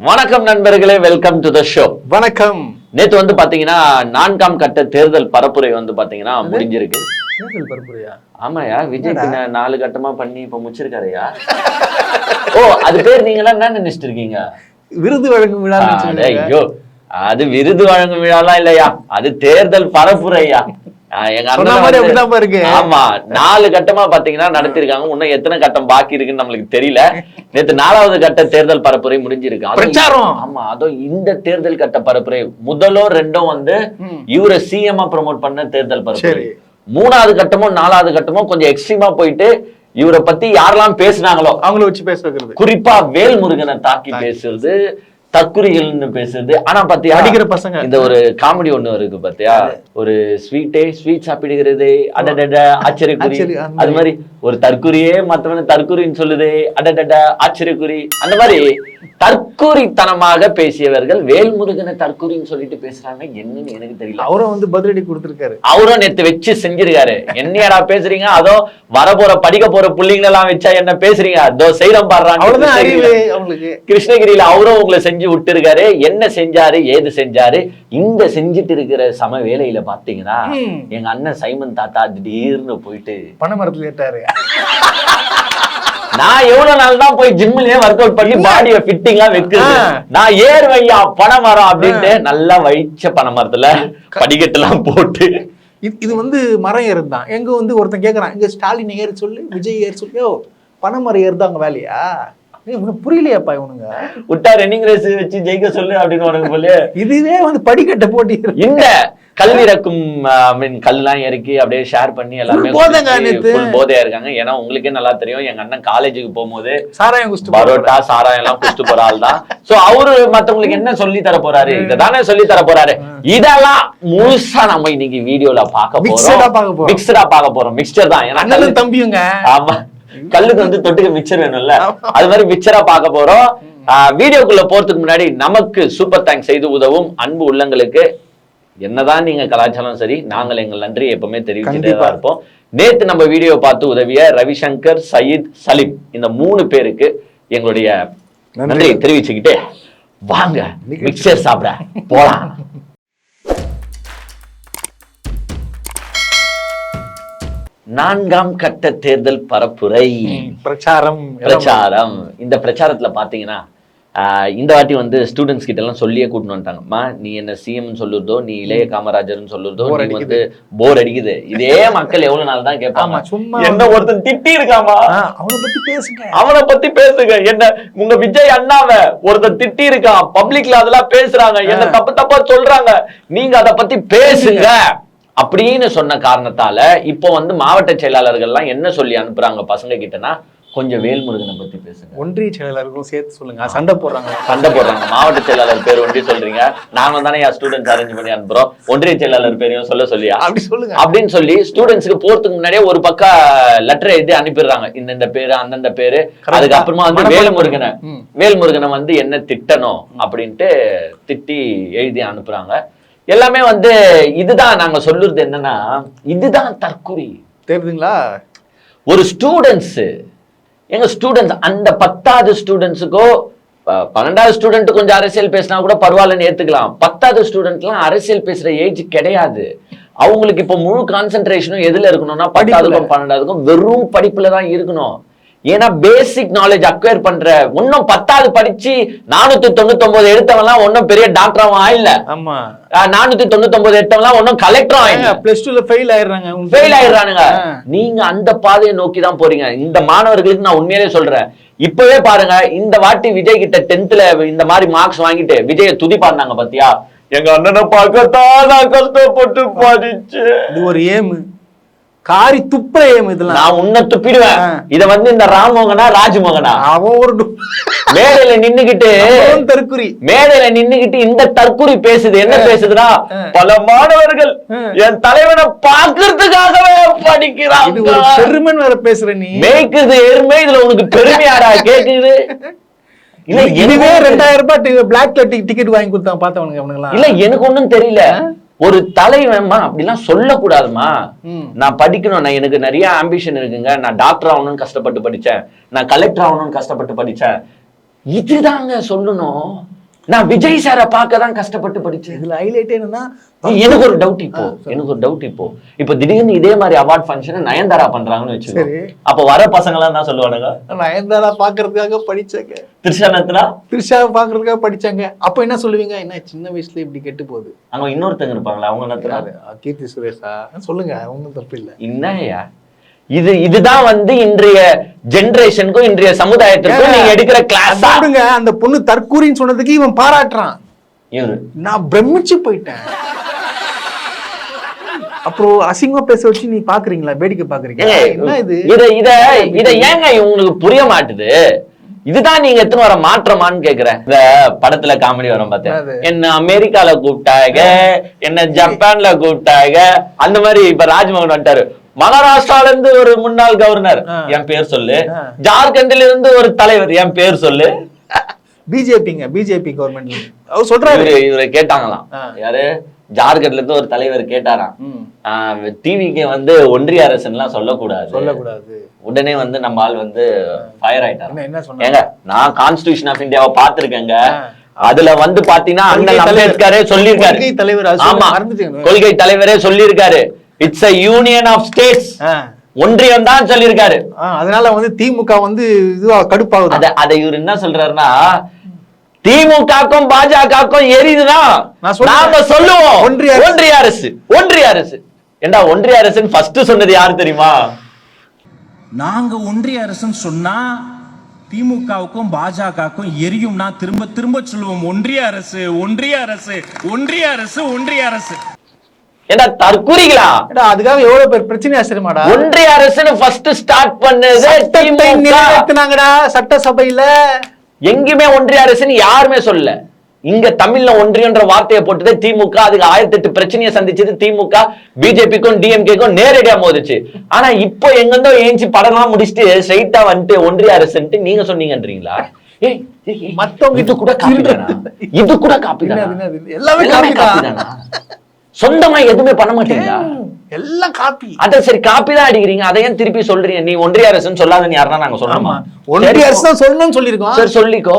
வணக்கம் நண்பர்களே, welcome to the show. வணக்கம். நேத்து வந்து பாத்தீங்கன்னா 4ஆம் கட்ட தேர்தல் பரப்புரை வந்து பாத்தீங்கன்னா முடிஞ்சிருக்கு. தேர்தல் பரப்புரையா? ஆமாயா, விஜய் பின்ன 4 கட்டமா பண்ணி இப்ப முடிச்சிருக்காருயா. ஓ, அது பேர் நீங்க எல்லாம் என்ன நினைச்சிட்டு இருக்கீங்க? விருது வழங்கும் விழா. ஐயோ, அது விருது வழங்கும் விழாலாம் இல்லையா, அது தேர்தல் பரப்புரையா. எங்க அண்ணன் ஆமா 4 கட்டமா பாத்தீங்கன்னா நடத்திருக்காங்க. இன்னும் எத்தனை கட்டம் பாக்கி இருக்குன்னு நம்மளுக்கு தெரியல. நேத்து 4வது கட்ட தேர்தல் பரப்புரை முடிஞ்சிருக்கு. ஆமா, அதுவும் இந்த தேர்தல் கட்ட பரப்புரை முதலோ ரெண்டும் வந்து இவரை சிஎம் ப்ரமோட் பண்ண தேர்தல் பரப்புரை. 3வது கட்டமும் 4வது கட்டமும் கொஞ்சம் எக்ஸ்ட்ரீமா போயிட்டு இவரை பத்தி யாரெல்லாம் பேசினாங்களோ அவங்கள வச்சு பேச வைக்கிறது. குறிப்பா வேல்முருகனை தாக்கி பேசுறது, தற்குறிகள்னு பேசுறது. ஆனா பாத்தியா, அடிக்கிற பசங்க இந்த ஒரு காமெடி ஒண்ணு இருக்கு பாத்தியா, ஒரு ஸ்வீட் சாப்பிடுகிறது அடடட ஆச்சரியக்குறி. அது மாதிரி ஒரு தற்குறியே மத்தவன தற்குறின்னு சொல்லுது அடடட ஆச்சரியக்குறி. அந்த மாதிரி தற்குறித்தனமாக பேசியவர்கள் வேல்முருகனை தற்குறின்னு சொல்லிட்டு பேசுறாங்க. என்னன்னு எனக்கு தெரியல. அவரும் வந்து பதிலடி கொடுத்திருக்காரு. அவரும் நேத்து வச்சு செஞ்சிருக்காரு. என்னையடா பேசுறீங்க, அதோ வரப்போற படிக்க போற புள்ளிங்களை எல்லாம் வச்சா என்ன பேசுறீங்க, அதோ செய்யறம் பாடுறாங்க. கிருஷ்ணகிரியில அவரும் உங்களை செஞ்சு விட்டு இருக்காரு. என்ன செஞ்சாரு, ஏது செஞ்சாரு, இந்த செஞ்சுட்டு இருக்கிற சம வேலையில பாத்தீங்கன்னா எங்க அண்ணன் சைமன் தாத்தா திடீர்னு போயிட்டு பனைமரத்துல ஏட்டாரு. நான் எவ்வளவு நாள் தான் போய் ஜிம்லயே ஒர்க் அவுட் பண்ணி பாடிய ஃபிட்டிங்கா வைக்கிறது, நான் ஏறுவையா பனைமரம் அப்படின்ட்டு நல்லா வைச்ச பனைமரத்துல படிக்கட்டு எல்லாம் போட்டு. இது வந்து மரம் ஏறுதான். எங்க வந்து ஒருத்தன் கேக்குறான், இங்க ஸ்டாலின் ஏறு சொல்லு, விஜய் ஏறு சொல்லியோ, பனைமரம் ஏறுதான் அங்க வேலையா? புரியலையாப்பா இவனுங்க. விட்டா ரன்னிங் ரேஸ் வச்சு ஜெயிக்க சொல்லு அப்படின்னு உனக்கு போல. இதுவே வந்து படிக்கட்ட போட்டி. இந்த கல் இறக்கும் கல்லாம் இறக்கி அப்படியே ஷேர் பண்ணி எல்லாருமே போதையா இருக்காங்க. ஏன்னா உங்களுக்கே நல்லா தெரியும், எங்க அண்ணன் காலேஜுக்கு போகும்போது பரோட்டா சாராயம் எல்லாம் குடிச்சிட்டு போற ஆள் தான். சோ அவரு மத்தவங்களுக்கு என்ன சொல்லி தர போறாரு, இததானே சொல்லி தர போறாரு. இதெல்லாம் முழுசா நம்ம இன்னைக்கு வீடியோல பாக்க போறோம். மிக்சடா பாக்க போறோம். மிக்சர் தான். ஏன்னா தம்பியுங்க. ஆமா, கல்லுக்கு வந்து தொட்டுக்க மிக்சர் வேணும்ல, அது மாதிரி மிக்சரா பார்க்க போறோம். வீடியோக்குள்ள போறதுக்கு முன்னாடி நமக்கு சூப்பர் தேங்க்ஸ் செய்து உதவும் அன்பு உள்ளங்களுக்கு, என்னதான் நீங்க கலாச்சாரம் சரி, நாங்கள் எங்கள் நன்றி எப்பவுமே தெரிவிச்சுட்டே தான் இருப்போம். நேத்து நம்ம வீடியோ பார்த்து உதவிய ரவிசங்கர், சயீத், சலீம், இந்த 3 பேருக்கு எங்களுடைய நன்றியை தெரிவிச்சுக்கிட்டு வாங்க மிக்சர் சாப்பிட போலாம். நான்காம் கட்ட தேர்தல் பரப்புரை பிரச்சாரம். இந்த பிரச்சாரத்துல பாத்தீங்கன்னா இந்த வாட்டி வந்து ஸ்டூடெண்ட்ஸ் கிட்ட எல்லாம் சொல்லியே கூட்டிட்டு வந்துட்டாங்கம்மா, நீ என்ன சிஎம் சொல்லுறதோ, நீ இளைய காமராஜர்னு சொல்லுறதோ, நீ வந்து போர் அடிக்குது. இதே மக்கள் எவ்வளவு நாள் தான் கேட்பாங்க. என்ன ஒருத்தன் திட்டி இருக்காமா, அவனை பத்தி பேசுங்க. என்ன உங்க விஜய் அண்ணாவை ஒருத்தன் திட்டி இருக்கான், பப்ளிக்ல அதெல்லாம் பேசுறாங்க, என்ன தப்பா சொல்றாங்க, நீங்க அதை பத்தி பேசுங்க அப்படின்னு சொன்ன காரணத்தால இப்போ வந்து மாவட்ட செயலாளர்கள் எல்லாம் என்ன சொல்லி அனுப்புறாங்க பசங்க கிட்டனா, கொஞ்சம் வேல்முருகனை பத்தி பேசுங்க. ஒன்றிய செயலாளர்களும் சேர்த்து சொல்லுங்க. சண்டை போடுறாங்க. மாவட்ட செயலாளர் பேர் ஒன்றி சொல்றீங்க, நாங்க தானே ஸ்டூடெண்ட்ஸ் அரேஞ்ச் பண்ணி அனுப்புறோம், ஒன்றிய செயலாளர் பேரையும் சொல்லியா அப்படி சொல்லுங்க அப்படின்னு சொல்லி ஸ்டூடெண்ட்ஸ்க்கு போறதுக்கு முன்னாடியே ஒரு பக்கம் லெட்டர் எழுதி அனுப்பிடுறாங்க. இந்த பேரு அந்தந்த பேரு. அதுக்கப்புறமா வந்து வேல்முருகனை வந்து என்ன திட்டணும் அப்படின்ட்டு திட்டி எழுதி அனுப்புறாங்க. எல்லாமே வந்து இதுதான் நாங்க சொல்லுறது. என்னன்னா, இதுதான் தற்குறி. தெரியுதுங்களா? ஒரு ஸ்டூடெண்ட்ஸ், எங்க ஸ்டூடெண்ட்ஸ், அந்த 10வது ஸ்டூடெண்ட்ஸுக்கோ 12வது ஸ்டூடெண்ட் கொஞ்சம் அரசியல் பேசினா கூட பரவாயில்லன்னு ஏத்துக்கலாம். 10வது ஸ்டூடெண்ட்லாம் அரசியல் பேசுற ஏஜ் கிடையாது. அவங்களுக்கு இப்ப முழு கான்சென்ட்ரேஷனும் எதுல இருக்கணும்னா 10வதுக்கும் 12வதுக்கும் வெறும் படிப்புல தான் இருக்கணும். ஏன்னா பேசிக் நாலேஜ் அக்வயர் பண்ற, இன்னும் 10வது படிச்சு 499 எடுத்தவன்லாம் ஒன்னும் பெரிய டாக்டரும் ஆயில்ல. 499 எடுத்தவன்லாம் ஒன்னும் கலெக்டரும் ஆயில்ல. +2ல ஃபெயில் ஆயிடுறானுங்க. நீங்க அந்த பாதையை நோக்கி தான் போறீங்க. இந்த மாணவர்களுக்கு நான் உண்மையிலே சொல்றேன், இப்பவே பாருங்க, இந்த வாட்டி விஜய் கிட்ட 10th இந்த மாதிரி மார்க்ஸ் வாங்கிட்டு விஜய துதி பாடினாங்க பாத்தியா, எங்க அண்ணனை பார்க்கத்தான் நான் கஷ்டப்பட்டு பாடிச்சு. இது ஒரு ஏம், காரி துப்புற ஏம். இதெல்லாம் நான் உன்னை துப்பிடுவேன். இத வந்து இந்த ராம்மோகனா ராஜ்மோகனா மேடையில நின்னுகிட்டு தற்குறி, மேடையில நின்னுகிட்டு இந்த தற்குறி பேசுது. என்ன பேசுதுன்னா, பல மாணவர்கள் என் தலைவனை பாக்குறதுக்காகவே படிக்கிறான். இது ஒரு பெருமைன்னு வேற பேசுற நீ. மேய்க்குது எருமை, இதுல உனக்கு பெருமையாடா கேக்குது? இல்ல, இதுவே 2000 ரூபாய் பிளாக்ல டிக்கெட் வாங்கி கொடுத்தாங்க பார்த்தவனுங்க அவனுங்களா. இல்ல, எனக்கு ஒண்ணும் தெரியல. ஒரு தலைவன்மா அப்படிலாம் சொல்லக்கூடாதுமா. நான் படிக்கணும், நான் எனக்கு நிறைய ஆம்பிஷன் இருக்குங்க, நான் டாக்டர் ஆகணும்னு கஷ்டப்பட்டு படிச்சேன், நான் கலெக்டர் ஆகணும்னு கஷ்டப்பட்டு படிச்சேன், இதுதாங்க சொல்லணும். நான் விஜய் சாரை பார்க்க தான் கஷ்டப்பட்டு படிச்சேன். இதுல ஹைலைட் என்னன்னா, எனக்கு ஒரு டவுட் இப்போ இப்ப திடீர்னு இதே மாதிரி அவார்ட் ஃபங்க்ஷன் நயன்தாரா பண்றாங்கன்னு வச்சுக்கோ. அப்ப வர பசங்க எல்லாம் தான் சொல்லுவானுங்க, நயன்தாரா பாக்குறதுக்காக படிச்சாங்க, த்ரிஷா பாக்குறதுக்காக படிச்சாங்க. அப்ப என்ன சொல்லுவீங்க, என்ன சின்ன வயசுல இப்படி கெட்டு போகுது. அங்க இன்னொருத்தங்க இருப்பாங்களா, அவங்க நத்துறா கீர்த்தி சுரேஷா, சொல்லுங்க, ஒன்றும் தப்பு இல்லை. என்னையா இதுதான் வந்து இன்றைய ஜெனரேஷனுக்கும் இன்றைய சமுதாயத்திற்கும் நீங்க எடுக்கிற கிளாஸ். அந்த பொண்ணு தற்கூரின்னு சொன்னதுக்கு இவன் பாராட்டுறான். நான் பிரமிச்சு போயிட்டேன். அப்புறம் அசிங்கமா பேச வச்சு நீ பாக்குறீங்களா, வேடிக்கை பாக்குறீங்களா? என்ன இது? இத ஏங்க உங்களுக்கு புரிய மாட்டுது? இதுதான் நீங்க எத்தனை வர மாற்றமான்னு கேக்குறேன். இந்த படத்துல காமெடி வரும் பார்த்தேன், என்ன அமெரிக்கால கூப்பிட்டாங்க, என்ன ஜப்பான்ல கூப்பிட்டாங்க, அந்த மாதிரி இப்ப ராஜ்மோகன் வந்துட்டாரு. மகாராஷ்டிரால இருந்து ஒரு முன்னாள் கவர்னர், என் பேர் சொல்லு. ஜார்க்கண்ட்ல இருந்து ஒரு தலைவர், என் பேர் சொல்லு. பிஜேபி கவர்மெண்ட் அவர் சொல்றாரு. இவரை கேட்டாங்களாம், யாரு, ஜார்க்கண்ட்ல இருந்து ஒரு தலைவர் கேட்டாராம், டிவிக்கு வந்து ஒன்றிய அரசு எல்லாம் சொல்லக்கூடாது. உடனே வந்து நம்ம ஆள் வந்து ஃபயர் ஆயிட்டாரு. என்ன சொன்னாங்க? ஏங்க, நான் கான்ஸ்டிடியூஷன் ஆஃப் இந்தியாவை பாத்துருக்கேங்க. அதுல வந்து பாத்தீங்கன்னா அண்ணல் அம்பேத்கரே சொல்லியிருக்காரு. ஆமா, கொள்கை தலைவரே சொல்லியிருக்காரு, it's a union of states. ஒன்றியம் தான் சொல்லியிருக்காரு. அதனால வந்து திமுக வந்து இதுவா கடுப்பாகுது. அதை இவர் என்ன சொல்றாருன்னா, திமுகக்கும் பாஜகக்கும் எரியுதுன்னா நாம சொல்லுவோம் ஒன்றிய அரசு. ஏண்டா ஒன்றிய அரசுன்னு ஃபர்ஸ்ட் சொன்னது யாரு தெரியுமா? நாங்க ஒன்றிய அரசுன்னு சொன்னா திமுகவுக்கும் பாஜகவுக்கும் எரியும்னா திரும்ப திரும்ப சொல்லுவோம் ஒன்றிய அரசு. ஏன்னா தற்கூறிகளா, அதுக்காக எவ்வளவு பேர் பிரச்சனை ஆசிரியமாடா. ஒன்றிய அரசுன்னு ஃபர்ஸ்ட் ஸ்டார்ட் பண்ணது நிறைவேற்றினாங்கடா சட்டசபையில. எங்கேயுமே ஒன்றிய அரசுன்னு யாருமே சொல்லல. இங்க தமிழ்ல ஒன்றியன்ற வார்த்தையை போட்டது திமுக. அதுக்கு 1008 பிரச்சனையை சந்திச்சது திமுக. பிஜேபிக்கும் டிஎம்கேக்கும் நேரடியா மோதிச்சு. ஆனா இப்போ எங்கிருந்தோ ஏஞ்சி படம்லாம் முடிச்சுட்டு ஸ்ட்ரைட்டா வந்துட்டு ஒன்றிய அரசுன்ட்டு நீங்க சொன்னீங்கன்றீங்களா? மத்தவங்க இது கூட காப்பி தானா? எல்லாமே காப்பி தானா? சொந்தமா எதுவுமே பண்ண மாட்டீங்களா? எல்லாம் காப்பி. அத சரி, காப்பி தான் அடிக்கிறீங்க, அதை ஏன் திருப்பி சொல்றீங்க? நீ ஒன்றிய அரசுன்னு சொல்லாதன்னு யாருன்னா நாங்க சொல்லணுமா? ஒன்றிய அரசு தான் சொல்லணும்னு சொல்லிருக்கோம். சரி சொல்லிக்கோ.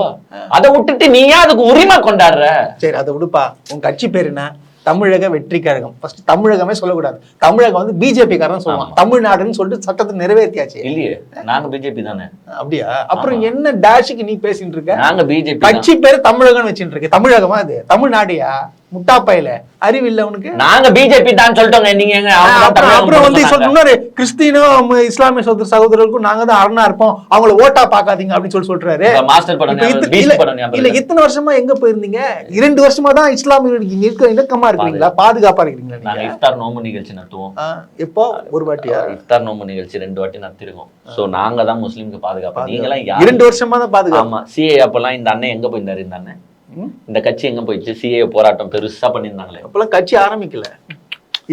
அதை விட்டுட்டு நீ ஏன் அதுக்கு உரிமை கொண்டாடுற? சரி அதை விடுப்பா. உன் கட்சி பேர் என்ன? தமிழக வெற்றி கழகம். ஃபர்ஸ்ட் தமிழகமே சொல்லக்கூடாது. தமிழகம் வந்து பிஜேபி காரன் சொல்லுவான். தமிழ்நாடுன்னு சொல்லிட்டு சட்டத்தை நிறைவேற்றியாச்சு. இல்லையே, நாங்க பிஜேபி தானே. அப்படியா? அப்புறம் என்ன டேஷுக்கு நீ பேசிட்டு இருக்க? நாங்க பிஜேபி. கட்சி பேரு தமிழகம் வச்சுட்டு இருக்கு. தமிழகமா அது? தமிழ்நாடியா? முட்டாப்பையில அறிவில்லை உனக்கு? நாங்க பிஜேபி தான் சொல்லிட்டோங்க. நீங்க அப்புறம் வந்து சொன்னாரு, கிறிஸ்டினும் இஸ்லாமிய சகோதரர்களுக்கும் நாங்க தான் அரணா இருப்போம், அவங்கள ஓட்டா பாக்காதீங்க அப்படின்னு சொல்றாரு. இல்ல இத்தனை வருஷமா எங்க போயிருந்தீங்க? 2 வருஷமா தான் இஸ்லாமிய இணக்கமா இருக்கீங்களா, பாதுகாப்பா இருக்கீங்களா? நாங்க இஃப்தார் நோம்பு நிகழ்ச்சி நடத்துவோம். எப்போ? ஒரு வாட்டியா? இஃப்தார் நோம்பு நிகழ்ச்சி 2 வாட்டி நடத்திருக்கோம். சோ நாங்க தான் முஸ்லிம்க்கு பாதுகாப்பு. நீங்க எல்லாம் 2 வருஷமா தான் பாதுகாப்பு. ஆமா. சிஏ அப்பெல்லாம் இந்த அண்ணன் எங்க போயிருந்தாரு? இந்த அண்ணன் இந்த கட்சி எங்க போயிடுச்சு? சிஏ போராட்டம் பெருசா பண்ணிருந்தாங்களே, அப்பெல்லாம் கட்சி ஆரம்பிக்கல.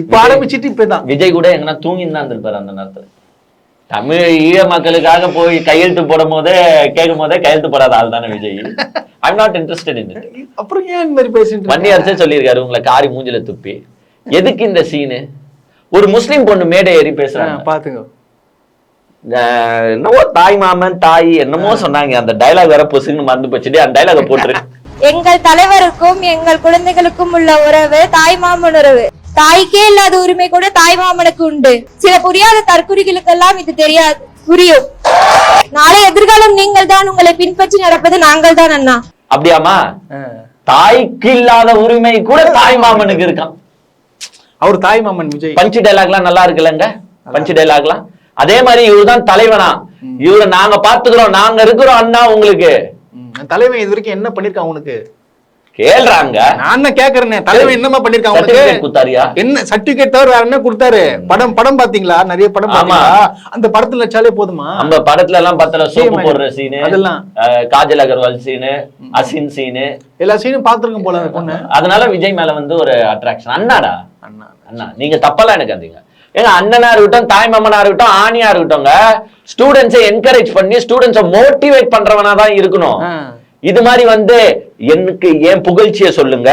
இப்ப ஆரம்பிச்சிட்டு இப்பதான். விஜய் கூட எங்கன்னா தூங்கி தான் இருந்திருப்பாரு அந்த நேரத்துல. தமிழ் ஈழ மக்களுக்காக போய் கையெழுத்து போடும் போதே கேட்கும் போதே கையெழுத்து போடாத ஆள் தானே Vijay. I'm not interested in it. அப்புறம் ஏன் இந்த மாதிரி பேசிட்டு? வன்னியரசே சொல்லியிருக்காரு, உங்களை காரி மூஞ்சில துப்பி. எதுக்கு இந்த சீனு? ஒரு முஸ்லிம் பொண்ணு மேடை ஏறி பேசுறாங்க, பாத்துங்க. என்னமோ தாய் மாமன் தாய் என்னமோ சொன்னாங்க. அந்த டைலாக் வேற பொசுன்னு மறந்து போச்சுட்டு அந்த டைலாக போட்டுரு. எங்கள் தலைவருக்கும் எங்கள் குழந்தைகளுக்கும் உள்ள உறவு தாய் மாமன் உறவு. தாய்க்கே இல்லாத உரிமை கூட தாய் மாமனுக்கு உண்டு. சில புரியாத தற்குறிகளுக்கெல்லாம் இது தெரியாது, புரியும். நாளை எதிர்காலம் நீங்கள் தான், உங்களை பின்பற்றி நடப்பது நாங்கள் தான் அண்ணா. அப்படியாமா? தாய்க்கு இல்லாத உரிமை கூட தாய் மாமனுக்கு இருக்கான். அவர் தாய் மாமன் விஜய். பஞ்சு டைலாக்லாம் நல்லா இருக்குல்லங்க, பஞ்சு டைலாக்லாம். அதே மாதிரி இவருதான் தலைவனா, இவரை நாங்க பாத்துக்கிறோம், நாங்க இருக்கிறோம் அண்ணா உங்களுக்கு. தலைவன் இது வரைக்கும் என்ன பண்ணிருக்கான் உனக்கு கேள்றாங்க. நான் தான் கேக்குறேன், தலைவன் என்னமா பண்ணிருக்கான் உனக்கு? குத்தாரியா? என்ன சர்டிபிகேட் தவிர வேற என்ன கொடுத்தாரு? படம் பாத்தீங்களா? நிறைய படம் பாத்தீங்களா? அந்த படத்துல வச்சாலே போதுமா? அந்த படத்துல எல்லாம் பார்த்தல சோப்பு போடுற சீனு, அதெல்லாம் காஜல் அகர்வால் சீனு, அசின் சீனு, எல்லா சீனும் பாத்துருக்கும் போல அந்த பொண்ணு. அதனால விஜய் மேல வந்து ஒரு அட்ராக்ஷன். அண்ணாடா, அண்ணா நீங்க தப்பெல்லாம் எனக்கு அதுங்க. ஏங்க அண்ணனா இருக்கட்டும், தாய் மாமனா இருக்கட்டும், ஆணியா இருக்கட்டும், ஸ்டூடெண்ட்ஸை என்கரேஜ் பண்ணி ஸ்டூடெண்ட்ஸை மோட்டிவேட் பண்றவனா தான் இருக்கணும். இது மாதிரி வந்து எனக்கு ஏன் புகழ்ச்சிய சொல்லுங்க,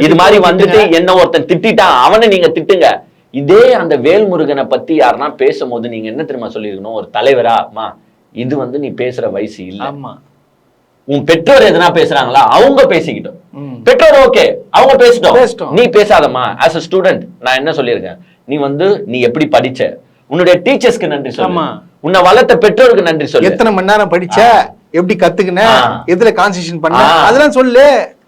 இது மாதிரி வந்துட்டு என்ன ஒருத்தன் திட்டான் அவனை நீங்க திட்டுங்க. இதே அந்த வேல்முருகனை பத்தி யாருன்னா பேசும்போது நீங்க என்ன தெரியுமா சொல்லிருக்கணும்? ஒரு தலைவரா, அம்மா இது வந்து நீ பேசுற வயசு இல்ல, உன் பெற்றோர் எதனா பேசுறாங்களா, அவங்க பேசிக்கிட்டோம். பெற்றோர் ஓகே, அவங்க பேசிட்டோம். நீ பேசாதம்மா. ஆஸ் அ ஸ்டூடெண்ட் நான் என்ன சொல்லியிருக்கேன், நீ எப்படி படிச்ச, உன்னுடைய டீச்சர்ஸ்க்கு நன்றி சொல்லு, உன்னை வளர்த்த பெற்றோருக்கு நன்றி சொல்லு, எத்தனை மணி நேரம் படிச்ச, எப்படி கத்துக்கின, எதுல கான்சென்ட்ரேஷன் பண்ண, அதெல்லாம் சொல்லு.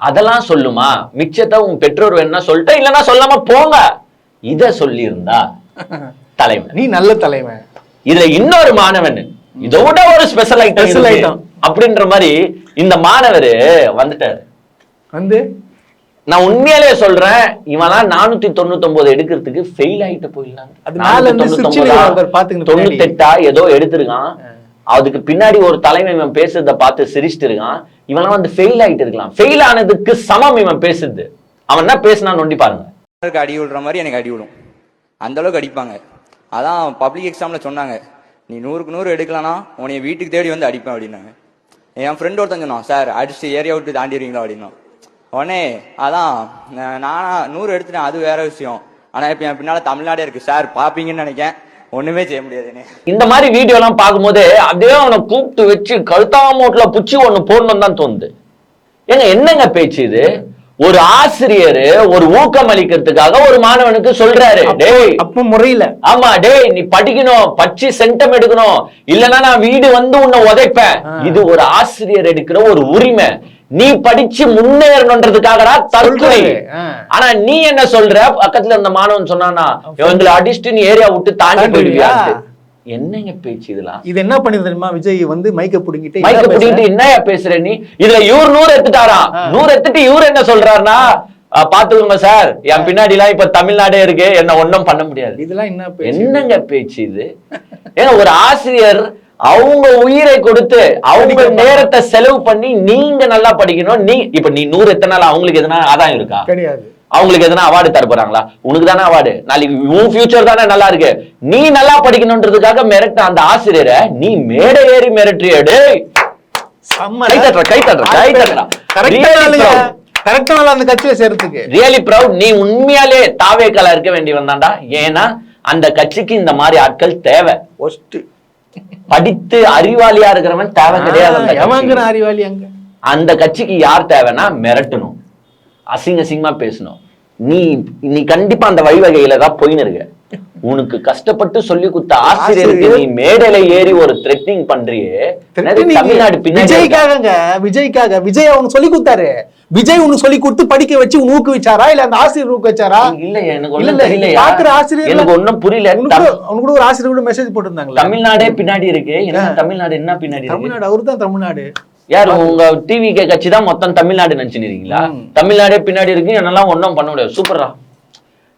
அதெல்லாம் சொல்லுமா. மிச்சத்தை உன் பெற்றோர் வேணா சொல்லிட்ட, இல்லன்னா சொல்லாம போங்க. இத சொல்லி இருந்தா தலைவன், நீ நல்ல தலைவன். இதுல இன்னொரு மாணவன் இதோட ஒரு ஸ்பெஷல் ஐட்டம் அப்படின்ற மாதிரி இந்த மாணவர் வந்துட்டாரு. நான் உண்மையாலே சொல்றேன், இவெல்லாம் 499 எடுக்கிறதுக்கு ஃபெயில் ஆயிட்டு போயிடலாம். 98 ஏதோ எடுத்திருக்கான். அதுக்கு பின்னாடி ஒரு தலைவன் இவன் பேசுறத பார்த்து சிரிச்சிட்டு இருக்கான். இவெல்லாம் வந்து ஃபெயில் ஆயிட்டு இருக்கலாம். ஃபெயில் ஆனதுக்கு சமம் இவன் பேசுது. அவன் என்ன பேசினா நோண்டி பாருங்க. அடி விடுற மாதிரி எனக்கு அடி விடும், அந்த அளவுக்கு அடிப்பாங்க. அதான் பப்ளிக் எக்ஸாம்ல சொன்னாங்க, நீ 100க்கு 100 எடுக்கலனா உன்னைய வீட்டுக்கு தேடி வந்து அடிப்பேன் அப்படின்னாங்க. என் ஃப்ரெண்ட் ஒருத்தன் சொன்னான், சார் அடிச்சு ஏரியா விட்டு தாண்டிடுவீங்களா அப்படின்னா. உடனே அதான் நானா 100 எடுத்துட்டேன், அது வேற விஷயம். ஆனா இப்ப என் பின்னால தமிழ்நாடே இருக்கு சார், பாப்பீங்கன்னு நினைக்கிறேன். ஒண்ணுமே செய்ய முடியாதுன்னு. இந்த மாதிரி வீடியோ எல்லாம் பார்க்கும்போது அப்படியே அவனை கூப்பிட்டு வச்சு கழுத்தாமோட்ல புச்சி ஒண்ணு போடணும் தான் தோணுது. ஏங்க என்னங்க பேச்சு இது? ஒரு ஆசிரியர் ஒரு ஊக்கம் அளிக்கிறதுக்காக ஒரு மாணவனுக்கு சொல்றாரு, டேய் அப்ப முறையில, ஆமா டேய் நீ படிக்கணும், பச்சி சென்டம் எடுக்கணும், இல்லன்னா நான் வீடு வந்து உன்னை உதைப்பேன். இது ஒரு ஆசிரியர் எடுக்கிற ஒரு உரிமை. நீ படிச்சு முன்னேறணுன்றதுக்காக தற்கொலை. ஆனா நீ என்ன சொல்ற, பக்கத்துல இருந்த மாணவன் சொன்னானா, இவங்களை அடிச்சுட்டு நீ ஏரியா விட்டு தாண்டி போயிடுவியா? என்னங்க பேச்சு இதெல்லாம்? இது என்ன பண்ணி தெரியுமா, விஜய் வந்து மைக்க புடிங்கிட்டு என்ன பேசுற நீ? இதுல இவர் 100 எடுத்துட்டாராம். 100 எடுத்துட்டு இவரு என்ன சொல்றாருன்னா, பாத்துக்கோங்க சார், என் பின்னாடி எல்லாம் இப்ப தமிழ்நாடே இருக்கு, என்ன ஒண்ணும் பண்ண முடியாது. இதெல்லாம் என்னங்க பேச்சு இது? ஏன்னா ஒரு ஆசிரியர் அவங்க உயிரை கொடுத்து அவங்க நேரத்தை செலவு பண்ணி நீங்க நல்லா படிக்கணும். இப்ப நீ 100 எத்தனால அவங்களுக்கு எதனா ஆதாயம் இருக்கா? கிடையாது. அவங்களுக்கு எதனா அவார்டு தர போறாங்களா? உனக்கு தானே அவார்டு. நாளைக்கு உன் ஃபியூச்சர் தானே நல்லா இருக்கு. நீ நல்லா படிக்கணும்ன்றதுக்காக மிரட்ட அந்த ஆசிரியரை நீ மேடை ஏறி மிரட்டியடு. நீ உண்மையாலே தாவேக்கால இருக்க வேண்டி வந்தாண்டா. ஏன்னா அந்த கட்சிக்கு இந்த மாதிரி ஆட்கள் தேவை. படித்து அறிவாளியா இருக்கிறவன் தேவை கிடையாது. அறிவாளி அங்க அந்த கட்சிக்கு யார் தேவைன்னா மிரட்டணும், அசிங்கமா பேசணும். நீ கண்டிப்பா அந்த வழிவகையில தான் போயின்னு இருக்க. உனக்கு கஷ்டப்பட்டு சொல்லி கொடுத்த ஆசிரியருக்கு நீ மேடையில ஏறி ஒரு த்ரெட்னிங் பண்றியே. தமிழ்நாடு விஜய்க்காக விஜய் அவங்க சொல்லி கொடுத்தாரு. விஜய் உனக்கு சொல்லி கொடுத்து படிக்க வச்சு ஊக்குவிச்சாரா, இல்ல அந்த ஆசிரியர் ஊக்குவிச்சாரா? இல்ல எனக்கு பாக்குற ஆசிரியர் எனக்கு ஒன்னும் புரியல. உனக்கு ஒரு ஆசிரியர் கூட மெசேஜ் போட்டிருந்தாங்க, தமிழ்நாடே பின்னாடி இருக்கு. தமிழ்நாடு என்ன பின்னாடி? தமிழ்நாடு அவரு தான் தமிழ்நாடு. யாரு உங்க டிவி கட்சி தான் மொத்தம் தமிழ்நாடு நினைச்சுக்கிறீங்களா? தமிழ்நாடே பின்னாடி இருக்கு, என்னெல்லாம் ஒன்னும் பண்ண முடியாது. சூப்பரா,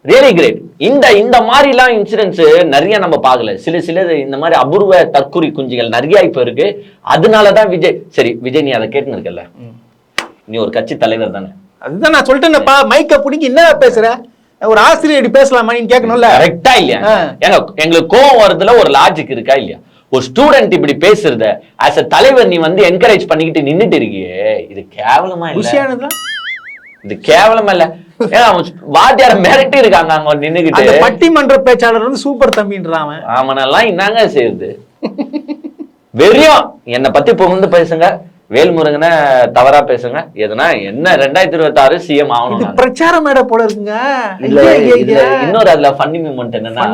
ரியலி கிரேட். இந்த மாதிரி எல்லாம் இன்சிடென்ட்ஸ் நிறைய நம்ம பார்க்கல. சில இந்த மாதிரி அபூர்வ தற்குறி குஞ்சுகள் நிறைய இப்ப இருக்கு. அதனாலதான் விஜய், சரி விஜய் நீ அதை கேட்டுன்னு இருக்கல, நீ ஒரு கட்சி தலைவர் தானே. அதுதான் நான் சொல்லிட்டேன்ப்பா, மைக்க பிடிக்க என்ன பேசுற, ஒரு ஆசிரியர் பேசலாமா நீ கேட்கணும்ல. கரெக்டா இல்லையா? எங்களுக்கு கோவம் வரதுல ஒரு லாஜிக் இருக்கா இல்லையா? ஒரு ஸ்டூடெண்ட் இப்படி பேசுறத ஆஸ் அ தலைவர் நீ வந்து என்கரேஜ் பண்ணிக்கிட்டு நின்னுட்டு இருக்கியே, இது கேவலமா இல்ல? இது கேவலமா இல்ல? வாத்தியார மிரட்டி இருக்காங்க அங்க நின்னுகிட்டு. பட்டிமன்ற பேச்சாளர் வந்து சூப்பர் தம்பின்றான். அவனெல்லாம் என்னங்க செய்யுது? வெறியும் என்னை பத்தி புகழ்ந்து பேசுங்க, வேல்முருகனை தவறா பேசுங்க, எதுனா என்ன 2026 சிஎம் ஆகணும் பிரச்சாரம் மேட போல இருக்குங்க. இன்னொரு அதுல ஃபன்னி மூமெண்ட் என்னன்னா,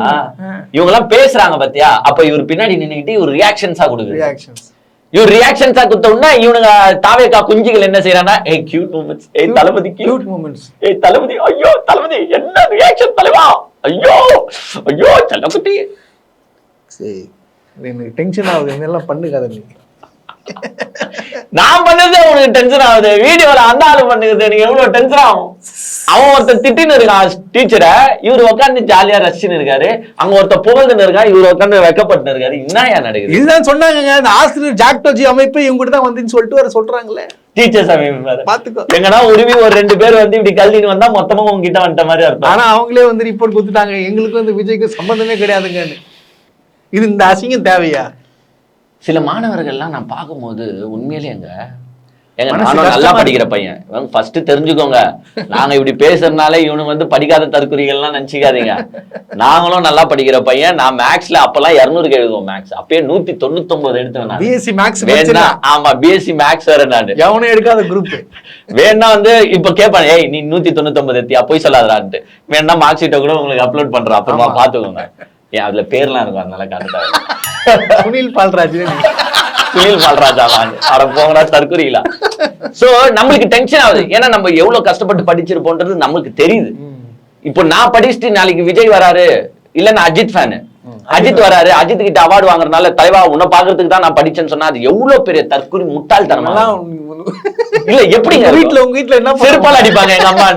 இவங்க எல்லாம் பேசுறாங்க பாத்தியா, அப்ப இவர் பின்னாடி நின்னுக்கிட்டு இவர் ரியாக்ஷன்ஸா கொடுக்குது. இவர் ரியாக்ஷன்ஸா கொடுத்தோம்னா இவனுங்க தாவேக்கா குஞ்சுகள் என்ன செய்யறாங்கன்னா, ஏய் கியூட் மூமெண்ட்ஸ், ஏய் தளபதி கியூட் மூமெண்ட்ஸ், ஏய் தளபதி, ஐயோ தளபதி என்ன ரியாக்ஷன் தலைவா, ஐயோ ஐயோ செல்லக்குட்டி. சரி எனக்கு டென்ஷன் ஆகுது, இதெல்லாம் பண்ணுகாத நீ. நான் பண்ணது உனக்கு டென்ஷன் ஆகுது, வீடியோல அந்த ஆளு பண்ணுது எனக்கு எவ்வளவு டென்ஷன் ஆகும். அவன் ஒருத்தர் திட்டின்னு இருக்கான் டீச்சரை, இவரு உட்காந்து ஜாலியா ரசிச்சுன்னு இருக்காரு. அங்க ஒருத்தர் புகழ்ந்துன்னு இருக்கான், இவரு உட்காந்து வெக்கப்பட்டு இருக்காரு. என்னயா நடக்குது? இதுதான் சொன்னாங்க அந்த ஆசிரியர் ஜாக்டோஜி அமைப்பு இவங்க தான் வந்துன்னு சொல்லிட்டு வர சொல்றாங்களே டீச்சர்ஸ் அமைப்பு. பாத்துக்கோ, எங்கன்னா உரிமை ஒரு 2 பேர் வந்து இப்படி கல்வின்னு வந்தா மொத்தமா உங்ககிட்ட வந்துட்ட மாதிரி இருக்கும். ஆனா அவங்களே வந்து ரிப்போர்ட் கொடுத்துட்டாங்க, எங்களுக்கு வந்து விஜய்க்கு சம்பந்தமே கிடையாதுங்க. இது இந்த அசிங்கம் தேவையா? சில மாணவர்கள்லாம் நான் பார்க்கும்போது உண்மையிலேங்க ஏங்க நானும் நல்லா படிக்கிற பையன். ஃபர்ஸ்ட் தெரிஞ்சுக்கோங்க, நாங்க இப்படி பேசுறதுனால இவனுக்கு வந்து படிக்காத தற்குறிகள்லாம் நினைச்சுக்காதீங்க. நாங்களும் நல்லா படிக்கிற பையன். நான் மேக்ஸ்ல அப்பெல்லாம் 200 எழுதுவோம். மேக்ஸ் அப்பயே 199 எடுத்தேன். பிஎஸ்சி மேக்ஸ் வேணா, ஆமா பிஎஸ்சி மேக்ஸ் வேற. நான் எவனே எடுக்காத குரூப். வேணா வந்து இப்ப கேட்பானே, ஏய் நீ 199 எடுத்தியா போய் சொல்லாதான்ட்டு. வேணா மார்க் ஷீட்டை கூட உங்களுக்கு அப்லோட் பண்றேன், அப்புறமா பாத்துக்கோங்க. ஏன் அதுல பேர்லாம் இருக்கும், அதனால காட்டுறாங்க. சுனில் பால்ராஜ். சுனில் பால்ராஜா அட போங்கடா தற்குறிகளா. சோ நம்மளுக்கு டென்ஷன் ஆகுது. ஏன்னா நம்ம எவ்வளவு கஷ்டப்பட்டு படிச்சிருப்போன்றது நம்மளுக்கு தெரியுது. இப்போ நான் படிச்சுட்டு நாளைக்கு விஜய் வராரு, இல்ல நான் அஜித் ஃபேனு, அஜித் வராரு, அஜித் கிட்ட அவார்டு வாங்குறதுனால தலைவா உன்னை பாக்குறதுக்கு தான் நான் படிச்சேன்னு சொன்னா அது எவ்வளவு பெரிய தற்குறி முட்டாள்தனமா இல்ல? எப்படிங்க வீட்டுல உங்க வீட்டுல என்ன செருப்பால் அடிப்பாங்க எங்க அம்மா.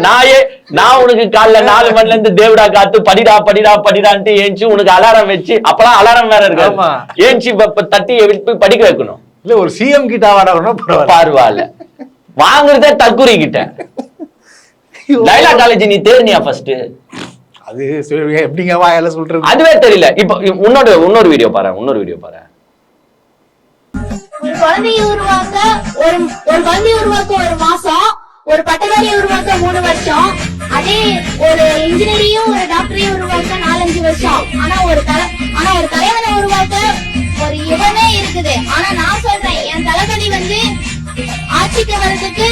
நான் உனக்கு காலைல 4 மணில இருந்து தேவடா காத்து படிடா படிடா படிடான்ட்டு ஏஞ்சி உனக்கு அலாரம் வச்சு, அப்பெல்லாம் அலாரம் வேற இருக்கு, ஏஞ்சி தட்டி போய் படிக்க வைக்கணும். இல்ல ஒரு சிஎம் கிட்ட அவார்டா பரவாயில்ல, வாங்குறதே தற்குறி கிட்ட. லைலா காலேஜ் நீ தேர்னியா ஃபர்ஸ்ட்? அது எப்படிங்க வாயால சொல்றது அதுவே தெரியல. இப்போ இன்னொரு வீடியோ பாரு. ஒரு குழந்தையை உருவாக்க ஒரு குழந்தையை உருவாக்க 1 மாசம், ஒரு பட்டதாரியை உருவாக்க 3 வருஷம், அதே ஒரு இன்ஜினியரையும் ஒரு டாக்டரையும் உருவாக்க 4-5 வருஷம். ஆனா ஒரு தலைவனை உருவாக்க ஒரு யுகமே இருக்குது. ஆனா நான் சொல்றேன், என் தளபதி வந்து ஆட்சிக்கு வர்றதுக்கு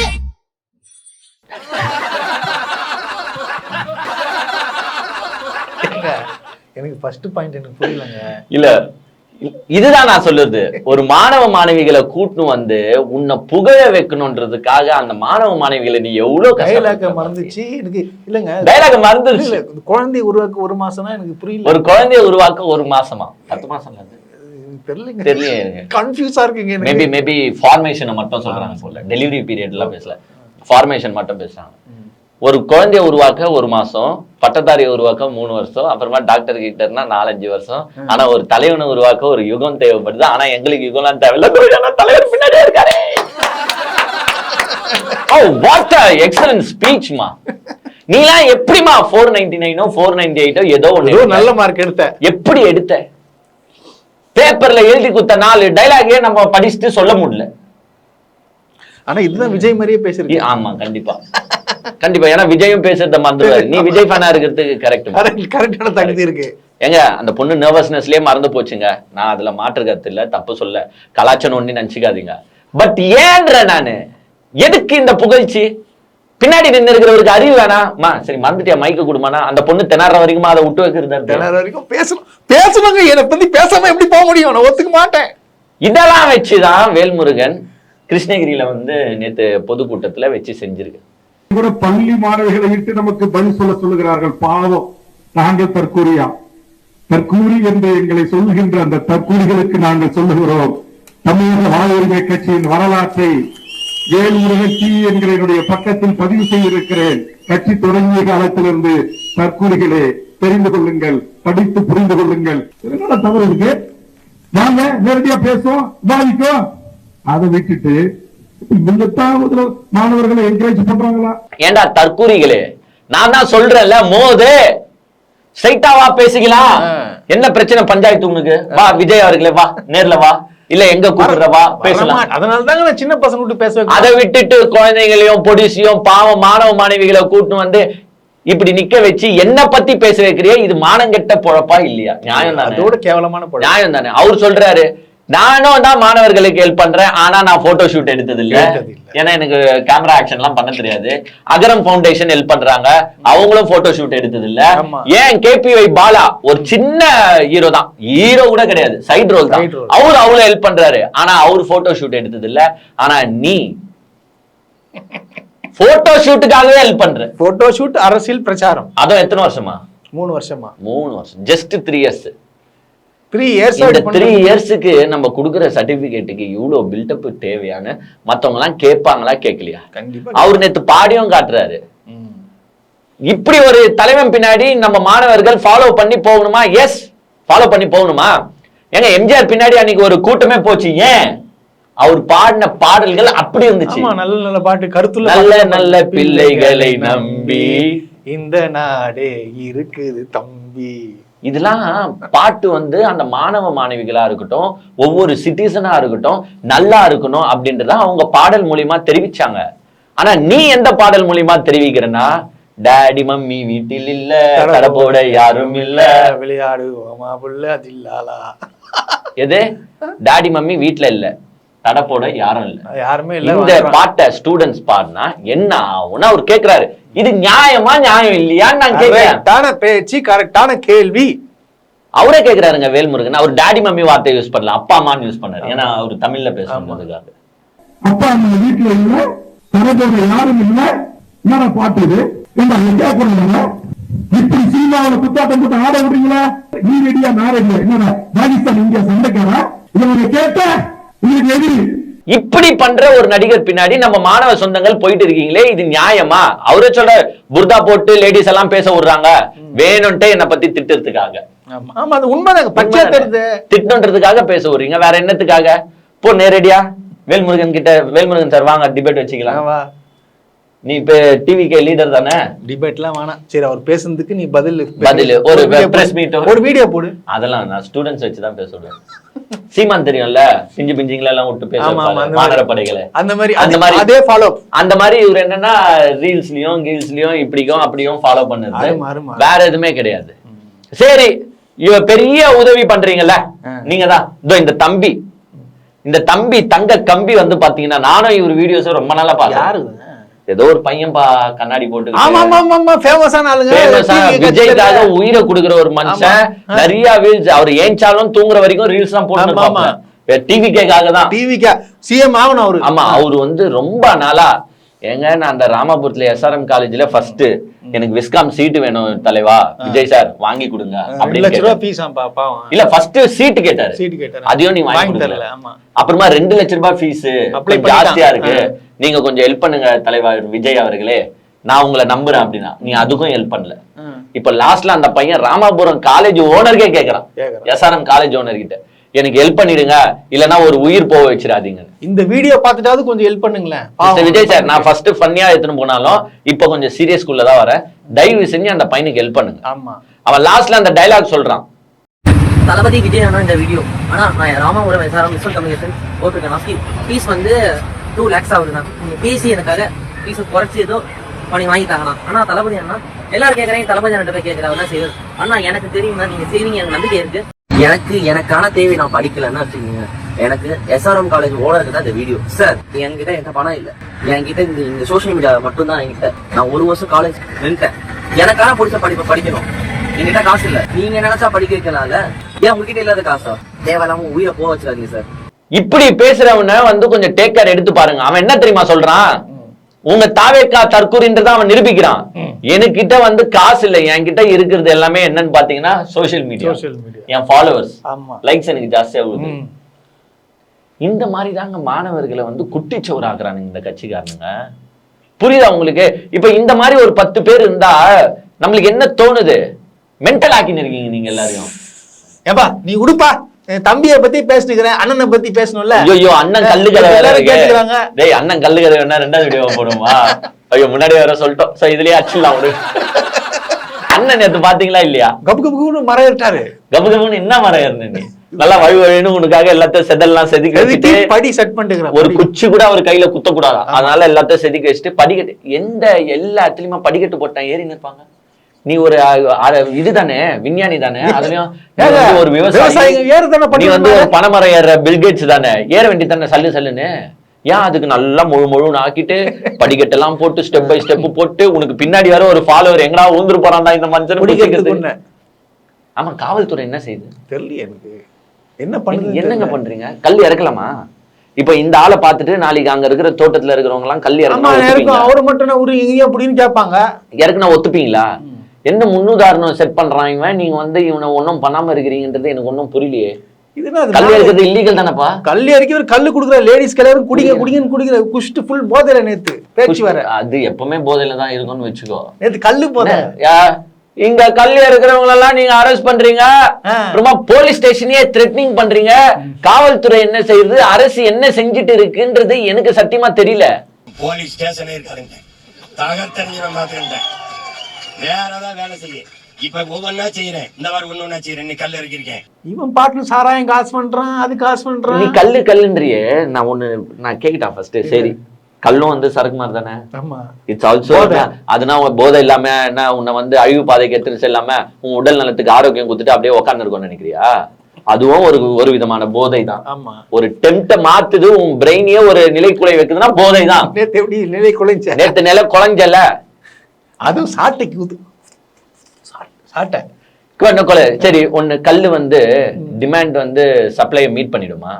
எனக்கு ஃபர்ஸ்ட் பாயிண்ட் எனக்கு புரியலங்க. இல்ல இதுதான் நான் சொல்லுது. ஒரு மாணவ மாணவிகளை கூட்டு வந்து உன்னை புகழ வைக்கணும்ன்றதுக்காக அந்த மாணவ மாணவிகளை நீ எவ்வளவு டைலாக மறந்துச்சு எனக்கு. இல்லங்க டைலாக மறந்துச்சு. குழந்தையை உருவாக்க 1 மாசம்னா எனக்கு புரியல. ஒரு குழந்தையை உருவாக்க 1 மாசமா 10 மாசம் தெரியல, கன்ஃபியூஸா இருக்குங்க. மேபி ஃபார்மேஷனை மட்டும் சொல்றாங்க போல, டெலிவரி பீரியட் எல்லாம் பேசல, ஃபார்மேஷன் மட்டும் பேசுறாங்க. ஒரு குழந்தைய உருவாக்க 1 மாசம், பட்டதாரியை உருவாக்க 3 வருஷம், அப்புறமா டாக்டர் கிட்டனா 4-5 வருஷம். ஆனா ஒரு தலைவனை உருவாக்க ஒரு யுகம் தேவைப்படுது. ஆனா எங்களுக்கு யுகம்லாம் தேவையில்ல, தலைவர் பின்னாடியே இருக்காரு. Oh what a excellent speech மா. நீலாம் எப்படிமா 499 498 ஏதோ ஒண்ணு நல்ல மார்க் எடுத்த? எப்படி எடுத்த? பேப்பர்ல எழுதி குத்த 4 டைலாகே நம்ம படிச்சுட்டு சொல்ல முடியல. ஆனா இதுதான் விஜய் மாதிரியே பேசுறீங்க. ஆமா கண்டிப்பா கண்டிப்பா. ஏன்னா விஜயும் பேசுறத மறந்துடுவாரு. நீ விஜய் ஃபேனா இருக்கிறதுக்கு கரெக்டான தகுதி இருக்கு. ஏங்க அந்த பொண்ணு நர்வஸ்னஸ்லயே மறந்து போச்சுங்க. நான் அதுல மாற்று கருத்து இல்ல, தப்பு சொல்ல, கலாச்சனம் ஒண்ணு நினைச்சுக்காதீங்க. பட் ஏன்ற நானு எதுக்கு இந்த புகழ்ச்சி? பின்னாடி நின்று இருக்கிறவருக்கு அறிவு வேணாமா? சரி மறந்துட்டியா, மைக்க கொடுமானா? அந்த பொண்ணு திணற வரைக்கும் அதை விட்டு வைக்கிறது. திணற வரைக்கும் பேசணுங்க. என்னை பத்தி பேசாம எப்படி போக முடியும்? நான் ஒத்துக்க மாட்டேன். இதெல்லாம் வச்சுதான் வேல்முருகன் கிருஷ்ணகிரியில வந்து நேத்து பொதுக்கூட்டத்துல வச்சு செஞ்சிருக்கு. கூட பள்ளி மாணவிகளை விட்டு நமக்கு பதில் சொல்லுகிறார்கள். பாவம், நாங்கள் தற்கூரி என்று எங்களை சொல்லுகின்ற அந்த தற்கூரிகளுக்கு நாங்கள் சொல்லுகிறோம், தமிழக வாழ் உரிமை கட்சியின் வரலாற்றை வேல்முருகன் என்கிற என்னுடைய பக்கத்தில் பதிவு செய்திருக்கிறேன். கட்சி தொடங்கிய காலத்திலிருந்து தற்கூரிகளே தெரிந்து கொள்ளுங்கள், படித்து புரிந்து கொள்ளுங்கள். என்னென்ன தவறு இருக்கு? நாங்க நேரடியா பேசுவோம், பாதிக்கும். அதை விட்டுட்டு மாணவர்களை என்கரேஜ் பண்றாங்களா? ஏண்டா தற்கூரிகளே, நான் தான் சொல்றேன்ல, மோது ஸ்ட்ரைட்டாவா பேசிக்கலாம். என்ன பிரச்சனை பஞ்சாயத்து உனக்கு? வா விஜய் அவர்களே, வா நேர்ல வா, இல்ல எங்க கூப்பிடுறவா பேசலாம். அதனாலதாங்க நான் சின்ன பசங்க விட்டு பேசுவேன். அதை விட்டுட்டு குழந்தைகளையும் பொடிசியும் பாவம் மாணவ மாணவிகளை கூட்டு வந்து இப்படி நிக்க வச்சு என்ன பத்தி பேச வைக்கிறியா? இது மானங்கெட்ட பொழப்பா இல்லையா? நியாயம் தானே? அதோட கேவலமான நியாயம் தானே? அவர் சொல்றாரு, நானும் தான் மாணவர்களுக்கு ஹெல்ப் பண்றேன், ஆனா நான் போட்டோ ஷூட் எடுத்தது இல்ல, ஏன்னா எனக்கு கேமரா ஆக்ஷன் எல்லாம் பண்ண தெரியாது. அகரம் ஃபவுண்டேஷன் ஹெல்ப் பண்றாங்க, அவங்களும் போட்டோ ஷூட் எடுத்தது இல்ல. ஏன் KPY பாலா ஒரு சின்ன ஹீரோ தான், ஹீரோ கூட கிடையாது, சைடு ரோல் தான், அவரு அவ்வளவு ஹெல்ப் பண்றாரு, ஆனா அவரு போட்டோ ஷூட் எடுத்தது இல்ல. ஆனா நீ போட்டோ ஷூட்டுக்காகவே ஹெல்ப் பண்ற. போட்டோ ஷூட், அரசியல் பிரச்சாரம், அதுவும் எத்தனை வருஷமா? 3 வருஷமா. 3 வருஷம், ஜஸ்ட் 3 இயர்ஸ். 3 இயர்ஸ். இந்த 3 இயர்ஸ்க்கு நம்ம கொடுக்குற சர்டிபிகேட்டுக்கு இவ்வளவு பில்டப் தேவையான மத்தவங்க எல்லாம் கேட்பாங்களா கேட்கலையா? கண்டிப்பா. அவர் நேத்து பாடியும் காட்டுறாரு. இப்படி ஒரு தலைவன் பின்னாடி நம்ம மாணவர்கள் ஃபாலோ பண்ணி போகணுமா? எஸ், ஃபாலோ பண்ணி போகணுமா? ஏங்க எம்ஜிஆர் பின்னாடி அன்னைக்கு ஒரு கூட்டமே போச்சு. ஏன்? அவர் பாடின பாடல்கள் அப்படி இருந்துச்சு. நல்ல நல்ல பாட்டு, கருத்துள்ள நல்ல நல்ல பிள்ளைகளை நம்பி இந்த நாடே இருக்குது தம்பி. இதெல்லாம் பாட்டு வந்து அந்த மாணவ மாணவிகளா இருக்கட்டும், ஒவ்வொரு சிட்டிசனா இருக்கட்டும், நல்லா இருக்கணும் அப்படின்றத அவங்க பாடல் மூலியமா தெரிவிச்சாங்க. ஆனா நீ எந்த பாடல் மூலியமா தெரிவிக்கிறனா, டாடி மம்மி வீட்டில் இல்ல, கடப்போட யாரும் இல்ல, விளையாடு புள்ள தில்லாலா. எது டாடி மம்மி வீட்டுல இல்ல, தடப்போட யாரும் இல்ல, யாருமே இல்ல. இந்த பாட்டை ஸ்டூடெண்ட்ஸ் பாடினா என்ன ஆகும்னா அவர் கேக்குறாரு. இது நியாயமா நியாயம் இல்லையான்னு நான் கேட்கிறேன். கரெக்டான பேச்சு, கரெக்டான கேள்வி. அவரே கேக்குறாருங்க வேல்முருகன். அவர் டாடி மம்மி வார்த்தை யூஸ் பண்ணல, அப்பா அம்மான்னு யூஸ் பண்ணாரு. ஏன்னா அவர் தமிழ்ல பேசுறதுக்காக. அப்பா அம்மா வீட்டுல இல்ல, தனதோட யாரும் இல்ல, என்ன பாட்டு இது? இப்படி சினிமாவில குத்தாட்டம் போட்டு ஆட விடுறீங்களா? நீ ரெடியா நான் ரெடியா? என்ன பாகிஸ்தான் இந்தியா சண்டைக்காரா? இவங்க கேட்ட உங்களுக்கு எதிரி. இப்படி பண்ற ஒரு நடிகர் பின்னாடி நம்ம மாணவ சொந்தங்கள் போயிட்டு இருக்கீங்களே, இது நியாயமா? அவரே சொல்ற புர்தா போட்டு லேடிஸ் எல்லாம் பேச விடுறாங்க வேணும்ட்டு என்ன பத்தி திட்டுறதுக்காக. ஆமா, அது உண்மைதாங்க. பச்சை தெரியுது, திட்டன்றதுக்காக பேச விடுறீங்க, வேற என்னத்துக்காக? போ நேரடியா வேல்முருகன் கிட்ட, வேல்முருகன் சார் வாங்க டிபேட் வச்சுக்கலாம். நீ இப்ப டிவிகே லீடர் தானே, டிபேட்லாம் வேணாம். சரி, அவர் பேசுனதுக்கு நீ பதில் ஒரு பிரஸ் மீட், ஒரு வீடியோ போடு. அதெல்லாம் நான் ஸ்டூடெண்ட்ஸ் வச்சு தான் பேசுவேன். சீமான் தெரியும்ல, பிஞ்சு பிஞ்சிங்களா எல்லாம் விட்டு பேசுவாங்க மாநகர படைகளை, அந்த மாதிரி அதே ஃபாலோ. அந்த மாதிரி இவர் என்னன்னா ரீல்ஸ்லயும் கீல்ஸ்லயும் இப்படியும் அப்படியும் ஃபாலோ பண்ணது, வேற எதுவுமே கிடையாது. சரி, இவ பெரிய உதவி பண்றீங்கல்ல நீங்க தான். இந்த தம்பி தங்க கம்பி வந்து பாத்தீங்கன்னா, நானும் இவர் வீடியோஸ் ரொம்ப நாளா பாத்தேன். ஏதோ ஒரு பையன் கண்ணாடி போட்டு விஜய்க்காக உயிரை கொடுக்கிற ஒரு மனுஷன், நிறைய ரீல்ஸ். அவர் ஏஞ்சாலும் தூங்குற வரைக்கும் ரீல்ஸ் தான் போட்டு டிவிக்காக தான். டிவிக்கா சிஎம் ஆகணும் அவரு. ஆமா, அவரு வந்து ரொம்ப நாளா ஏங்க நான் அந்த ராமாபுரத்துல SRM காலேஜ்ல ஃபர்ஸ்ட் எனக்கு விஸ்காம் சீட்டு வேணும் தலைவா, விஜய் சார் வாங்கி கொடுங்க அப்படின்னு. இல்ல ஃபர்ஸ்ட் சீட்டு கேட்டாரு, அதையும் நீ வாங்கி தரல. அப்புறமா 2 லட்சம் ரூபாய் ஃபீஸ் ஜாஸ்தியா இருக்கு, நீங்க கொஞ்சம் ஹெல்ப் பண்ணுங்க தலைவா விஜய் அவர்களே, நான் உங்களை நம்புறேன் அப்படின்னா நீ அதுக்கும் ஹெல்ப் பண்ணல. இப்ப லாஸ்ட்ல அந்த பையன் ராமாபுரம் காலேஜ் ஓனருக்கே கேக்குறான், SRM காலேஜ் ஓனர் கிட்ட, எனக்கு ஹெல்ப் பண்ணிடுங்க, இல்லனா ஒரு உயிர் போக வச்சிடாதீங்க. இந்த வீடியோ பார்த்துட்டாவது கொஞ்சம் ஹெல்ப் பண்ணுங்களேன் விஜய் சார். நான் ஃபர்ஸ்ட் ஃபன்னியா எடுத்துன்னு போனாலும் இப்ப கொஞ்சம் சீரியஸ் குள்ள தான் வரேன், தயவு செஞ்சு அந்த பையனுக்கு ஹெல்ப் பண்ணுங்க. ஆமா, அவன் லாஸ்ட்ல அந்த டயலாக் சொல்றான், தளபதி விஜய் அண்ணா இந்த வீடியோ, ஆனா நான் ராமாபுரம் SRM மிஸ்டர் கம்யூனிகேஷன் போட்டிருக்கேன், ஃபீஸ் வந்து 2 lakhs ஆகுதுண்ணா, நீங்க பேசி எனக்காக ஃபீஸ் குறைச்சி ஏதோ பண்ணி வாங்கிட்டாங்கண்ணா. ஆனா தளபதி அண்ணா எல்லாரும் கேட்கறேன், தளபதி அண்ணா போய் கேட்கறாங்க செய்வது. அண்ணா எனக்கு தெரியும்ண்ணா, நீங்க செய்வீங்க, எனக்கு நம்பிக்கை இருக்கு. எனக்கான தேவை நான் படிக்கலன்னா வச்சுக்கோங்க, எனக்கு SRM காலேஜ் ஓனருக்கு தான் இந்த வீடியோ. சார் என்கிட்ட பணம் இல்ல, என்கிட்ட இந்த சோசியல் மீடியா மட்டும் தான் என்கிட்ட. நான் 1 வருஷம் காலேஜ் நின்ட்டேன், எனக்கான பிடிச்ச படிப்பை படிக்கணும், என்கிட்ட காசு இல்ல. நீங்க நினைச்சா படிக்க வைக்கலாம்ல, ஏன் உங்ககிட்ட இல்லாத காசா? தேவையில்லாம உயிரை போக வச்சிடாதீங்க சார். இப்படி பேசுறவன வந்து கொஞ்சம் டேக் கேர் எடுத்து பாருங்க. அவன் என்ன தெரியுமா சொல்றான், உங்க தாவேக்கா தற்கூறின்றத அவன் நிரூபிக்கிறான். என்கிட்ட வந்து காசு இல்ல, என்கிட்ட இருக்கிறது எல்லாமே என்னன்னு பாத்தீங்கன்னா சோசியல் மீடியா, என் ஃபாலோவர்ஸ், லைக்ஸ் எனக்கு ஜாஸ்தியா ஆகுது. இந்த மாதிரி தாங்க மாணவர்களை வந்து குட்டிச்சோறு ஆக்குறானுங்க இந்த கட்சிக்காரனுங்க. புரியுதா உங்களுக்கு? இப்ப இந்த மாதிரி ஒரு 10 பேர் இருந்தா நம்மளுக்கு என்ன தோணுது? மென்டல் ஆக்கின்னு இருக்கீங்க நீங்க எல்லாரையும். ஏப்பா நீ உடுப்பா, தம்பியை பத்தி பேசினுக்கிறேன், அண்ணனை பத்தி பேசணும்ல. ஐயோ அண்ணன் கல்லுக்கதை கேட்டுக்கிறாங்க. டேய் அண்ணன் கல்லுக்கதை வேணா 2வது வீடியோ போடுமா? ஐயோ முன்னாடி வேற சொல்லிட்டோம். சோ இதுலயே அடிச்சிடலாம் ஒரு. அண்ணன் நேத்து பாத்தீங்களா இல்லையா? கபு கபுன்னு மறையிட்டாரு. கபு கபுன்னு என்ன மறையறன்னு நீ? நல்லா வழிவழின்னு உனக்காக எல்லாத்தையும் செதல்லாம் செதுக்கி வச்சுட்டு படி செட் பண்ணிட்டு ஒரு குச்சி கூட அவர் கையில குத்த கூடாது, அதனால எல்லாத்தையும் செதுக்கி வச்சுட்டு படிக்கட்டு எல்லா இடத்துலயுமா படிக்கட்டு போட்டான் ஏறி நிற்பாங்க. நீ ஒரு இதுதானே விஞ்ஞானி தானே, அதுலயும் ஒரு விவசாயி, நீ வந்து ஒரு பனைமரம் ஏற பில்கேட்ஸ் தானே, ஏற வேண்டி தானே சல்லு சல்லுன்னு. ஏன் அதுக்கு நல்லா முழுன்னு ஆக்கிட்டு படிக்கட்டு எல்லாம் போட்டு ஸ்டெப் பை ஸ்டெப் போட்டு உனக்கு பின்னாடி வர ஒரு ஃபாலோவர் எங்கடா ஊந்துரு போறான்டா இந்த மனுஷன். ஆமா, காவல்துறை என்ன செய்யுது தெரியல எனக்கு. என்ன பண்ணுது? என்னங்க பண்றீங்க? கல் இறக்கலாமா? இப்ப இந்த ஆளை பார்த்துட்டு நாளைக்கு அங்க இருக்கிற தோட்டத்துல இருக்கிறவங்க எல்லாம் கல் இறக்கணும், அவரு மட்டும் ஒரு அப்படின்னு கேட்பாங்க, இறக்குனா ஒத்துப்பீங்களா? என்ன முன்னுதாரணம் செட் பண்றான் இவன்? நீங்க வந்து இவனை ஒன்னும் பண்ணாம இருக்கிறீங்கன்றது எனக்கு ஒன்னும் புரியலையே. கல் இறக்கிறது இல்லீகல் தானப்பா? கல் இறக்கி கல்லு குடுக்குற லேடிஸ் எல்லாரும் குடிக்கிற குஷ்டு ஃபுல் போதையில நேத்து பேச்சு வர. அது எப்பவுமே போதையில தான் இருக்கும்னு வச்சுக்கோ. நேத்து கல்லு போதை. இங்க கல் இருக்கிறவங்க எல்லாம் நீங்க அரெஸ்ட் பண்றீங்க, அப்புறமா போலீஸ் ஸ்டேஷனையே த்ரெட்னிங் பண்றீங்க. காவல்துறை என்ன செய்யுது, அரசு என்ன செஞ்சுட்டு இருக்குன்றது எனக்கு சத்தியமா தெரியல. போலீஸ் ஸ்டேஷனே இருக்காருங்க, தகர்த்தறிஞரை மாத்திருந்தேன், வேற ஏதாவது வேலை செய்ய இப்ப ஒவ்வொன்னா செய்யறேன், இந்த மாதிரி ஒண்ணு செய்யறேன். நீ கல் இறக்கிருக்கேன், இவன் பாட்டு சாராயம் காசு பண்றான், அது காசு பண்றான். நீ கல்லுன்றியே, நான் கேக்கிட்டா ஃபர்ஸ்ட். சரி, கல்லும் வந்து சரக்கு மாதிரி தானே. ஆமா, இட்ஸ் ஆல்சோ. அதனால போதை இல்லாம என்ன உன்னை வந்து அழிவு பாதைக்கு எடுத்துட்டு செல்லாம உன் உடல் நலத்துக்கு ஆரோக்கியம் கொடுத்துட்டு அப்படியே உட்கார்ந்து இருக்கோம்னு நினைக்கிறியா? அதுவும் ஒரு விதமான போதை தான். ஆமா, ஒரு டெம்ப்ட மாத்துது, உன் பிரெயினையே ஒரு நிலைக்குலை வைக்குதுன்னா போதை தான். நேத்து எப்படி நிலை குலைஞ்ச? நேத்து நிலை குலைஞ்சல. அதுவும் சாட்டைக்கு சாட்டை கொலை. சரி, ஒண்ணு கல்லு வந்து டிமாண்ட் வந்து சப்ளையை மீட் பண்ணிடுமா?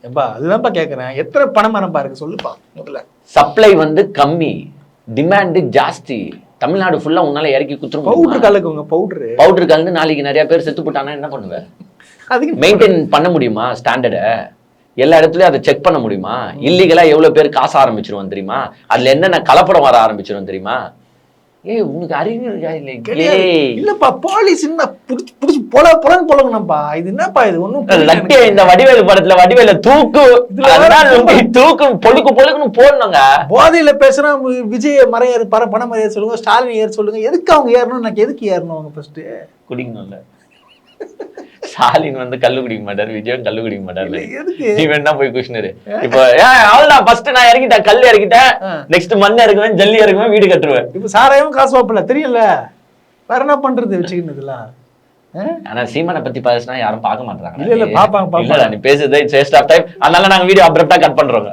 எப்பா அதுதான்ப்பா கேக்குறேன். எத்தனை பணமரம் பாருக்கு சொல்லுப்பா. முதல்ல சப்ளை வந்து கம்மி, டிமாண்ட் ஜாஸ்தி. தமிழ்நாடு ஃபுல்லா உன்னால இறக்கி குத்துரும். பவுடர் கலக்குங்க, பவுடர் கலந்து நாளைக்கு நிறைய பேர் செத்து போட்டானா என்ன பண்ணுவேன்? அதுக்கு மெயின்டைன் பண்ண முடியுமா ஸ்டாண்டர்ட? எல்லா இடத்துலயும் அதை செக் பண்ண முடியுமா? இல்லீகலா எவ்வளவு பேர் காச ஆரம்பிச்சிருவோம் தெரியுமா? அதுல என்னென்ன கலப்படம் வர ஆரம்பிச்சிரும் தெரியுமா? உனக்கு அறிவு இல்லப்பா. பாலிஸ் என்ன புடிச்சு பொலங்கணும்பா. இது என்னப்பா இது? ஒண்ணும் லட்டிய இந்த வடிவேலு படத்துல வடிவேல தூக்கு பொழுக்குன்னு போடணுங்க. போதையில பேசுனா விஜய் மறையாரு பணம் மறையாரு சொல்லுங்க, ஸ்டாலின் ஏறு சொல்லுங்க. எதுக்கு அவங்க ஏறணும்? எனக்கு எதுக்கு ஏறணும்? அவங்க ஃபர்ஸ்ட் குடிக்கணும்ல. ஸ்டாலின் வந்து கல்லு குடிக்க மாட்டாரு, விஜயும் கல்லு குடிக்க மாட்டாரு. எதுக்கு நீ வேணா போய் குஷ்ணரு. இப்போ அவ்வளவுதான், ஃபர்ஸ்ட் நான் இறங்கிட்டேன், கல்லு இறக்கிட்டேன், நெக்ஸ்ட் மண் இறக்குவேன், ஜல்லி இறக்குவேன், வீடு கட்டுருவேன். இப்ப சாராயமும் காசு வாப்பல தெரியல, வேற என்ன பண்றது வச்சுக்கினதுலாம். ஆனா சீமானை பத்தி பேசினா யாரும் பார்க்க மாட்டாங்க. இல்ல பாப்பாங்க. நீ பேசுறது வேஸ்ட் ஆஃப் டைம். அதனால நாங்க வீடியோ அப்ரப்டா கட் பண்றோங்க.